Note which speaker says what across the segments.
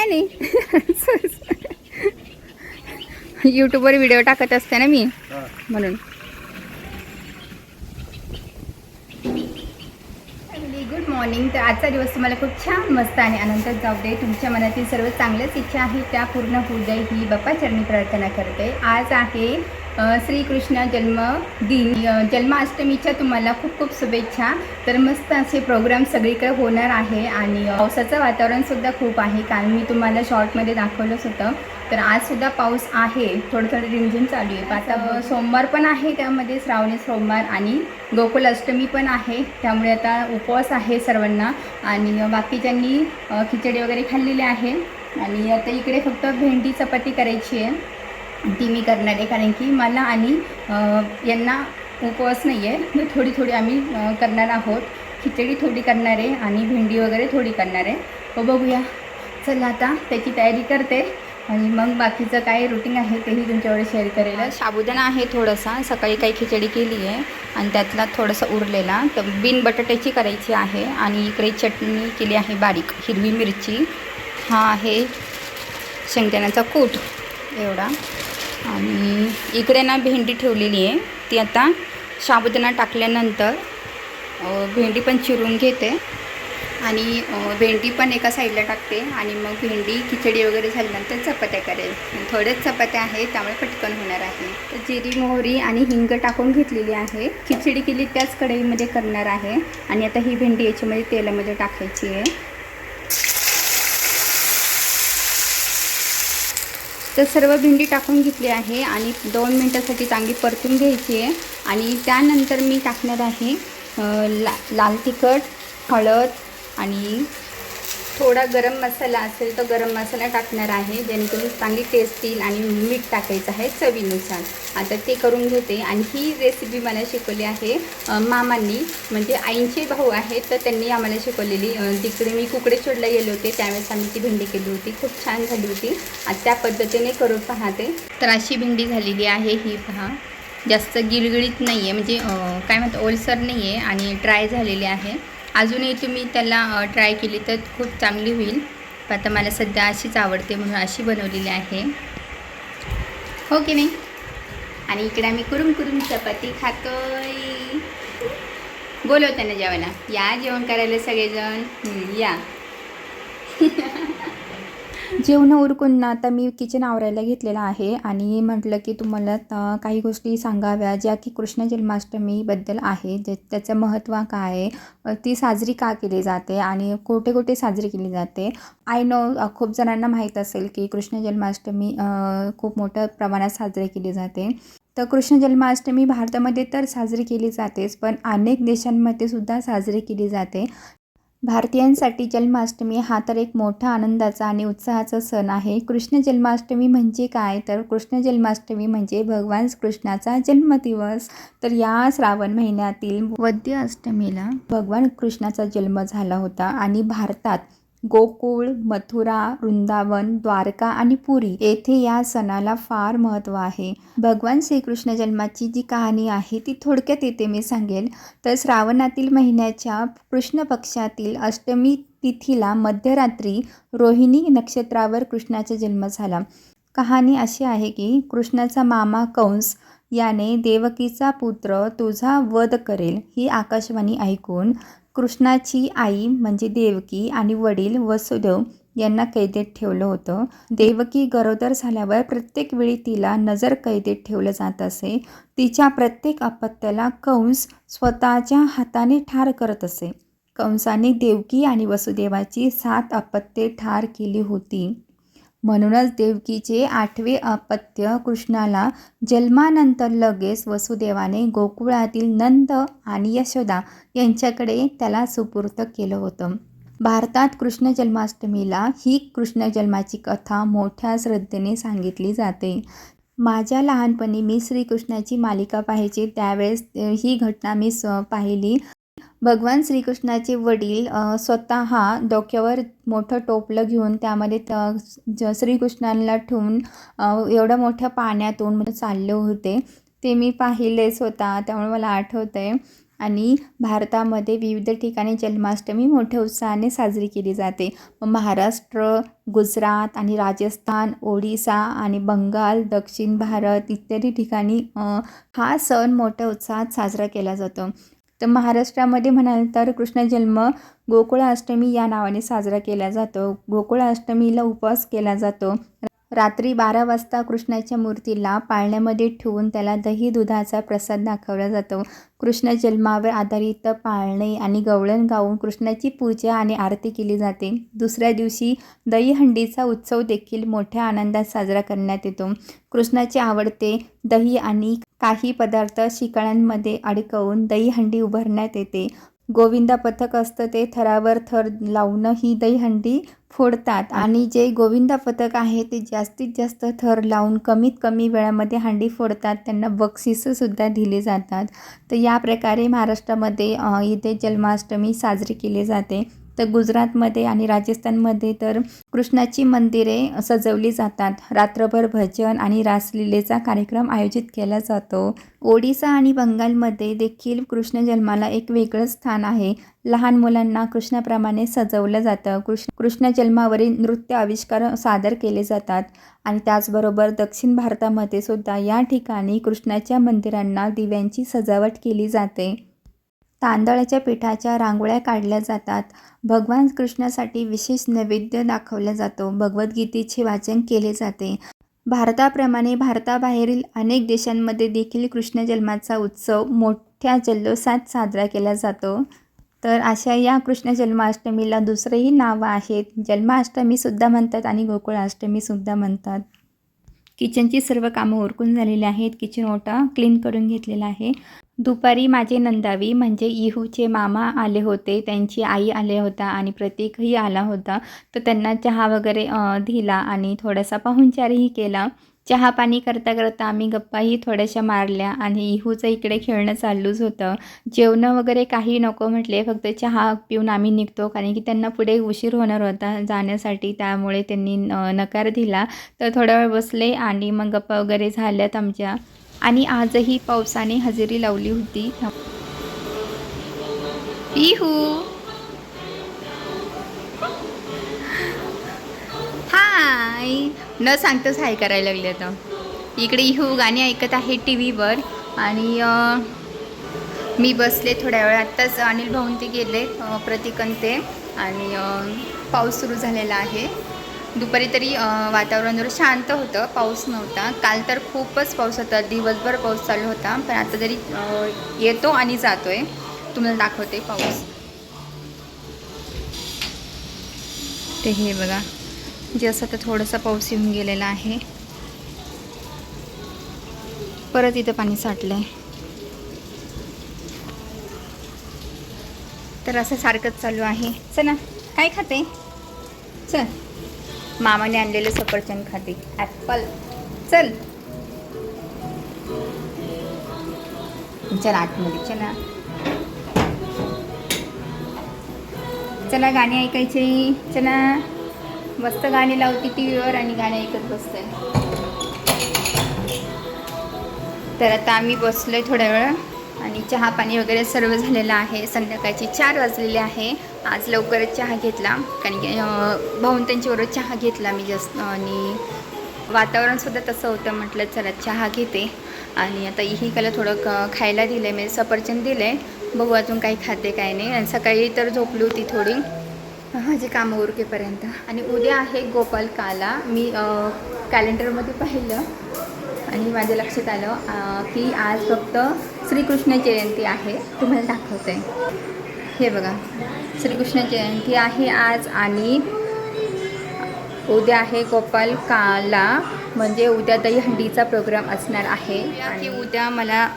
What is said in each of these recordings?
Speaker 1: नाही यूट्यूबवर व्हिडिओ टाकत असते ना मी, म्हणून. Good morning. तर आजचा दिवस तुम्हाला खूप छान मस्त आणि आनंदात जाऊ दे. तुमच्या मनातील सर्व चांगल्याच इच्छा आहे त्या पूर्ण होऊ दे ही बाप्पाचरणी प्रार्थना करते. आज आहे श्रीकृष्ण जन्मदिन. जन्माष्टमीच्या तुम्हाला खूप खूप शुभेच्छा. तर मस्त असे प्रोग्राम सगळीकडे होणार आहे आणि पावसाचं वातावरणसुद्धा खूप आहे, कारण मी तुम्हाला शॉर्टमध्ये दाखवलंच होतं. तर आजसुद्धा पाऊस आहे, थोडं थोडं रिमझिम चालू आहे. आता सोमवार पण आहे, त्यामध्ये श्रावणी सोमवार आणि गोकुल अष्टमी पण आहे, त्यामुळे आता उपवास आहे सर्वांना. आणि बाकीच्यांनी खिचडी वगैरे खाल्लेली आहे. आणि आता इकडे फक्त भेंडी चपाती करायची आहे, ती मी करणार आहे, कारण की मला आणि यांना उपवास नाही आहे. थोडी थोडी आम्ही करणार आहोत. खिचडी थोडी करणार आहे आणि भेंडी वगैरे थोडी करणार आहे. हो, बघूया. चला आता त्याची तयारी करते आणि मग बाकीचं काय रुटीन आहे तेही तुमच्यावर शेअर करेल. साबुदाणा आहे थोडासा, सकाळी काही खिचडी केली आहे आणि त्यातला थोडासा उरलेला, तर बिन बटाट्याची करायची आहे. आणि इकडे चटणी केली आहे बारीक, हिरवी मिरची, हा आहे शेंगदाण्याचा कूट एवढा. आणि इकडे ना भेंडी ठेवलेली आहे, ती आता साबुदाणा टाकल्यानंतर भेंडी पण चिरून घेते आणि भेंडी पण एका साईडला टाकते. आणि मग भेंडी खिचडी वगैरे झाल्यानंतर चपात्या करेल. थोड्याच चपात्या आहे, त्यामुळे पटकन होणार आहे. तर जिरी मोहरी आणि हिंग टाकून घेतलेली आहे. खिचडी केली त्याच कढईमध्ये करणार आहे. आणि आता ही भेंडी याच्यामध्ये तेलामध्ये टाकायची आहे. तर सर्व भेंडी टाकून घेतली आहे आणि 2 मिनटासाठी चांगली परतून घ्यायची आहे. आणि त्यानंतर मी टाकणार आहे लाल तिखट, हळद आणि थोडा गरम मसाला असेल तर गरम मसाला टाकणार आहे, जेणेकरून चांगली टेस्ट येईल. आणि मीठ टाकायचं आहे चवीनुसार. आता ते करून घेते. आणि ही रेसिपी मला शिकवली आहे मामांनी, म्हणजे आईंचे भाऊ आहेत, तर त्यांनी आम्हाला शिकवलेली. तिकडे मी कुकडेश्वरला गेले होते, त्यावेळेस आम्ही ती भेंडी केली होती, खूप छान झाली होती. आता त्या पद्धतीने करून पाहते. तर अशी भेंडी झालेली आहे ही, पहा. जास्त गिळगिळीत नाही आहे, म्हणजे काय म्हणतात, ओलसर नाही आहे आणि ड्राय झालेली आहे. अजूनही तुम्ही त्याला ट्राय केली तर खूप चांगली होईल. आता मला सध्या अशीच आवडते म्हणून अशी बनवलेली आहे, हो की नाही. आणि इकडे आम्ही कुरुम कुरुम चपाती खातोय. बोलवते ना जेवायला, या जेवण करायला सगळेजण, या. जेवण उरकून ना आता मी किचन आवरायला घेतलेलं आहे. आणि म्हटलं की तुम्हाला काही गोष्टी सांगाव्या ज्या की कृष्ण जन्माष्टमीबद्दल आहे, जे त्याचं महत्त्व काय आहे, ती साजरी का केली जाते आणि कुठे कुठे साजरी केली जाते. आय नो खूप जणांना माहीत असेल की कृष्ण जन्माष्टमी खूप मोठ्या प्रमाणात साजरी केली जाते. तर कृष्ण जन्माष्टमी भारतामध्ये तर साजरी केली जातेच, पण अनेक देशांमध्ये सुद्धा साजरी केली जाते. भारतीयांसाठी जन्माष्टमी हा तर एक मोठा आनंदाचा आणि उत्साहाचा सण आहे. कृष्ण जन्माष्टमी म्हणजे काय, तर कृष्ण जन्माष्टमी म्हणजे भगवान कृष्णाचा जन्मदिवस. तर या श्रावण महिन्यातील वद्य अष्टमीला भगवान कृष्णाचा जन्म झाला होता. आणि भारतात गोकुळ, मथुरा, वृंदावन, द्वारका आणि पुरी येथे या सणाला फार महत्त्व आहे. भगवान श्रीकृष्ण जन्माची जी कहाणी आहे ती थोडक्यात येते मी सांगेल. तर श्रावणातील महिन्याच्या कृष्ण पक्षातील अष्टमी तिथीला मध्यरात्री रोहिणी नक्षत्रावर कृष्णाचा जन्म झाला. कहाणी अशी आहे की कृष्णाचा मामा कंस याने देवकीचा पुत्र तुझा वध करेल ही आकाशवाणी ऐकून कृष्णाची आई म्हणजे देवकी आणि वडील वसुदेव यांना कैदेत ठेवलं होतं. देवकी गरोदर झाल्यावर प्रत्येक वेळी तिला नजर कैदेत ठेवलं जात असे. तिच्या प्रत्येक अपत्याला कंस स्वतःच्या हाताने ठार करत असे. कंसाने देवकी आणि वसुदेवाची 7 अपत्ये ठार केली होती. म्हणूनच देवकीचे 8वे अपत्य कृष्णाला जन्मानंतर लगेच वसुदेवाने गोकुळातील नंद आणि यशोदा यांच्याकडे त्याला सुपूर्त केलं होतं. भारतात कृष्ण जन्माष्टमीला ही कृष्ण जन्माची कथा मोठ्या श्रद्धेने सांगितली जाते. माझ्या लहानपणी मी श्रीकृष्णाची मालिका पाहायची, त्यावेळेस ही घटना मी पाहिली. भगवान श्रीकृष्णाचे वडील स्वतः डोक्यावर मोठं टोपलं घेऊन त्यामध्ये श्रीकृष्णाला ठेवून एवढ्या मोठ्या पाण्यातून चालले होते. ते मी पाहिलेच होता, त्यामुळे मला आठवतं आहे. आणि भारतामध्ये विविध ठिकाणी जन्माष्टमी मोठ्या उत्साहाने साजरी केली जाते. महाराष्ट्र, गुजरात आणि राजस्थान, ओडिसा आणि बंगाल, दक्षिण भारत इत्यादी ठिकाणी हा सण मोठ्या उत्साहात साजरा केला जातो. तर महाराष्ट्रामध्ये म्हणाल तर कृष्ण जन्म गोकुळाष्टमी या नावाने साजरा केला जातो. गोकुळाष्टमीला उपवास केला जातो. रात्री 12 वाजता कृष्णाच्या मूर्तीला पाळण्यामध्ये ठेवून त्याला दही दुधाचा प्रसाद दाखवला जातो. कृष्ण जन्मावर आधारित पाळणे आणि गवळण गाऊन कृष्णाची पूजा आणि आरती केली जाते. दुसऱ्या दिवशी दहीहंडीचा उत्सव देखील मोठ्या आनंदात साजरा करण्यात येतो. कृष्णाचे आवडते दही आणि काही पदार्थ शिकाळ्यांमध्ये अडकवून दहीहंडी उभारण्यात येते. गोविंदा पथक असतं ते थरावर थर लावून ही दहीहंडी फोडतात आणि जे गोविंदा पथक आहे ते जास्तीत जास्त थर लावून कमीत कमी वेळामध्ये हंडी फोडतात, त्यांना बक्षीसंसुद्धा दिली जातात. तर या प्रकारे महाराष्ट्रामध्ये इथे जन्माष्टमी साजरी केली जाते. तर गुजरातमध्ये आणि राजस्थानमध्ये तर कृष्णाची मंदिरे सजवली जातात. रात्रभर भजन आणि रासलीलेचा कार्यक्रम आयोजित केला जातो. ओडिसा आणि बंगालमध्ये देखील कृष्ण जन्माला एक वेगळं स्थान आहे. लहान मुलांना कृष्णाप्रमाणे सजवलं जातं. कृष्ण जन्मावरील नृत्य आविष्कार सादर केले जातात आणि त्याचबरोबर दक्षिण भारतामध्ये सुद्धा या ठिकाणी कृष्णाच्या मंदिरांना दिव्यांची सजावट केली जाते. तांदळाच्या पिठाच्या रांगोळ्या काढल्या जातात. भगवान कृष्णासाठी विशेष नैवेद्य दाखवला जातो. भगवद्गीतेचे वाचन केले जाते. भारताप्रमाणे भारताबाहेरील अनेक देशांमध्ये देखील कृष्ण जन्माचा उत्सव मोठ्या जल्लोषात साजरा केला जातो. तर अशा या कृष्ण जन्माष्टमीला दुसरेही नावं आहेत. जन्माष्टमीसुद्धा म्हणतात आणि गोकुळाष्टमीसुद्धा म्हणतात. किचनची सर्व कामं उरकून झालेली आहेत. किचन ओटा क्लीन करून घेतलेला आहे. दुपारी माझे नंदावी म्हणजे इहूचे मामा आले होते, त्यांची आई आले होता आणि प्रतीकही आला होता. तर त्यांना चहा वगैरे दिला आणि थोडासा पाहुणचारही केला. चहा पाणी करता करता आम्ही गप्पाही थोड्याशा मारल्या आणि इहूचं इकडे खेळणं चालूच होतं. जेवणं वगैरे काही नको म्हटले, फक्त चहा पिऊन आम्ही निघतो, कारण की त्यांना पुढे उशीर होणार होता जाण्यासाठी, त्यामुळे त्यांनी नकार दिला. तर थोडा वेळ बसले आणि मग गप्पा वगैरे झाल्यात आमच्या. आणि आजही पावसाने हजेरी लावली होती. इहू हाय न सांगताच हाय करायला लागले. आता इकडे इहू गाणी ऐकत आहे टी व्हीवर आणि मी बसले थोड्या वेळ. आत्ताच अनिल भाऊन ते गेले प्रतीकंते आणि पाऊस सुरू झालेला आहे. दुपारी तरी वातावरण जरा शांत होतं, पाऊस नव्हता. काल तर खूपच पाऊस होता, दिवसभर पाऊस चालू होता. पण आता जरी येतो आणि जातो आहे. तुम्हाला दाखवते पाऊस. ते हे बघा, जसं आता थोडासा पाऊस येऊन गेलेला आहे. परत इथं पाणी साठलं आहे. तर असं सारखंच चालू आहे. चला काय खाते? चल, मामाने आणलेलं सफरचंद खाते, ॲपल. चल चल आतमध्ये चला. चला गाणी ऐकायची. चला मस्त गाणी लावती टी व्हीवर आणि गाणी ऐकत बसते. तर आता आम्ही बसलोय थोड्या वेळ आणि चहा पाणी वगैरे सर्व झालेलं आहे. संध्याकाळची 4 वाजलेले आहे. आज लवकरच चहा घेतला, कारण की भाऊन त्यांच्याबरोबर चहा घेतला मी जास्त. आणि वातावरणसुद्धा तसं होतं, म्हटलं चला चहा घेते. आणि आता इहिकाला थोडं खायला दिलं आहे, म्हणजे सफरचंद दिलं आहे. बघू अजून काही खाते काय नाही. आणि सकाळी तर झोपली होती थोडी माझी कामं उरकेपर्यंत. आणि उद्या आहे गोपालकाला. मी कॅलेंडरमध्ये पाहिलं आणि माझ्या लक्षात आलं की आज फक्त श्रीकृष्ण जयंती आहे. तुम्हाला दाखवते, हे बघा, श्रीकृष्ण जयंती आहे आज आणि उद्या आहे गोपालकाला, म्हणजे उद्या दहीहंडीचा प्रोग्राम असणार आहे. आणि उद्या मला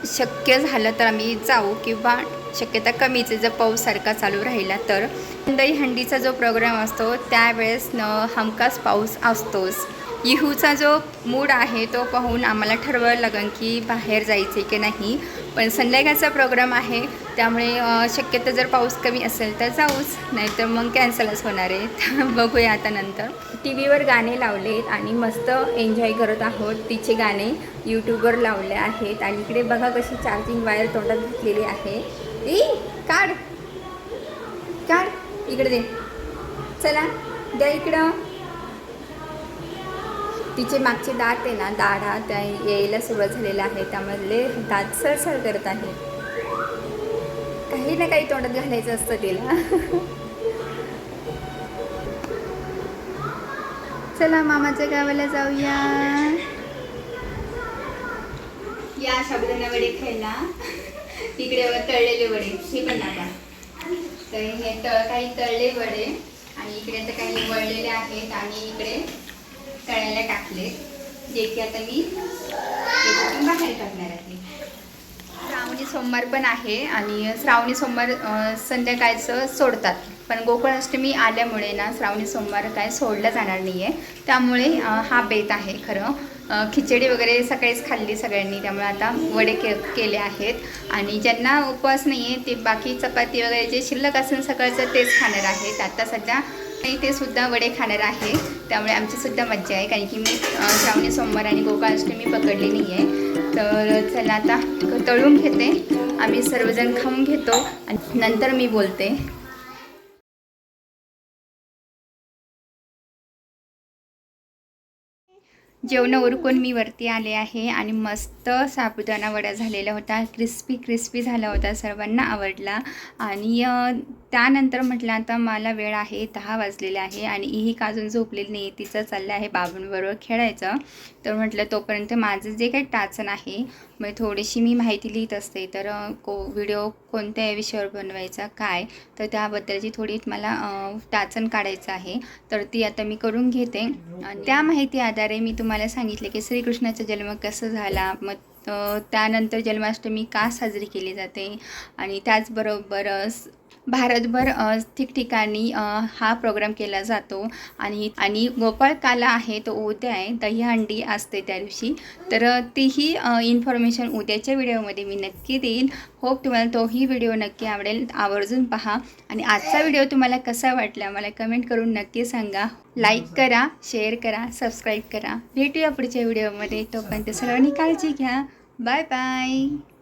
Speaker 1: शक्य झालं तर आम्ही जाऊ, किंवा शक्यता कमीच जर पाऊससारखा चालू राहिला तर. दहीहंडीचा जो प्रोग्राम असतो त्यावेळेस हमखास पाऊस असतोच. इहूचा जो मूड आहे तो पाहून आम्हाला ठरवावं लागेल की बाहेर जायचे की नाही. पण संध्याकाळचा प्रोग्राम आहे, त्यामुळे शक्यतो जर पाऊस कमी असेल तर जाऊच, नाहीतर मग कॅन्सलच होणार आहे. बघूया आता नंतर. टी व्हीवर गाणे लावलेत आणि मस्त एन्जॉय करत आहोत. तिचे गाणे यूट्यूबवर लावले आहेत आणि इकडे बघा कशी चार्जिंग वायर तोंडात घेतलेली आहे. काढ काढ इकडे दे, चला द्या इकडं. तिचे मागचे दात आहे ना, दाढा त्या यायला सुरुवात झालेला आहे, त्यामुळे दात सरसर करत आहे. काही ना काही तोंडात घालायचं असतं तिला. चला मामाच्या गावाला जाऊया. या साबुदाणा वडे खायला. तिकडे तळलेले वडे हे पण आता तर हे काही तळले वडे आणि इकडे तर काही वळलेले आहेत आणि इकडे तळायला टाकले, जे की आता मी बाहेर टाकणार आहे. श्रावणी सोमवार पण आहे आणि श्रावणी सोमवार संध्याकाळचं सोडतात, पण गोकुळाष्टमी आल्यामुळे ना श्रावणी सोमवार काय सोडलं जाणार नाही आहे, त्यामुळे हा बेत आहे. खरं खिचडी वगैरे सकाळीच खाल्ली सगळ्यांनी, त्यामुळे आता वडे केले आहेत आणि ज्यांना उपवास नाही आहे ते बाकी चपाती वगैरे जे शिल्लक असेल सकाळचं तेच खाणार आहेत. आता सध्या ते सुद्धा वडे खाणार आहे, त्यामुळे आमचीसुद्धा मज्जा आहे, कारण की मी श्रावणी सोमवार आणि गोकुळाष्टमी पकडली नाही आहे. तर चला आता तळून घेते, आम्ही सर्वजण खाऊन घेतो आणि नंतर मी बोलते. जेवण उरकून मी वरती आले आहे आणि मस्त साबुदाणा वडा झालेला होता, क्रिस्पी क्रिस्पी झाला होता, सर्वांना आवडला. आणि त्यानंतर म्हटलं आता मला वेळ आहे, 10 वाजलेले आहे आणि ही अजून झोपलेली नाही, तिचं चाललं आहे बाबांबरोबर खेळायचं. तर म्हटलं तोपर्यंत माझं जे काही टाचन आहे मग थोडीशी मी माहिती लिहित असते, तर व्हिडिओ कोणत्या विषयावर बनवायचा काय, तर त्याबद्दलची थोडी मला टाचन काढायचं आहे, तर ती आता मी करून घेते. आणि त्या माहिती आधारे मी तुम्हाला सांगितले की श्रीकृष्णाचा जन्म कसा झाला, मग त्यानंतर जन्माष्टमी का साजरी केली जाते आणि त्याचबरोबर भारतभर ठिकठिकाणी हा प्रोग्राम केला जातो. आणि गोपाळकाला आहे तो उद्या आहे, दहीहंडी असते त्या दिवशी, तर तीही इन्फॉर्मेशन उद्याच्या व्हिडिओमध्ये मी नक्की देईन. होप तुम्हाला तोही व्हिडिओ नक्की आवडेल, आवर्जून पहा. आणि आजचा व्हिडिओ तुम्हाला कसा वाटला मला कमेंट करून नक्की सांगा. लाईक करा, शेअर करा, सबस्क्राईब करा. भेटूया पुढच्या व्हिडिओमध्ये, तोपर्यंत सर्वांनी काळजी घ्या. Bye bye.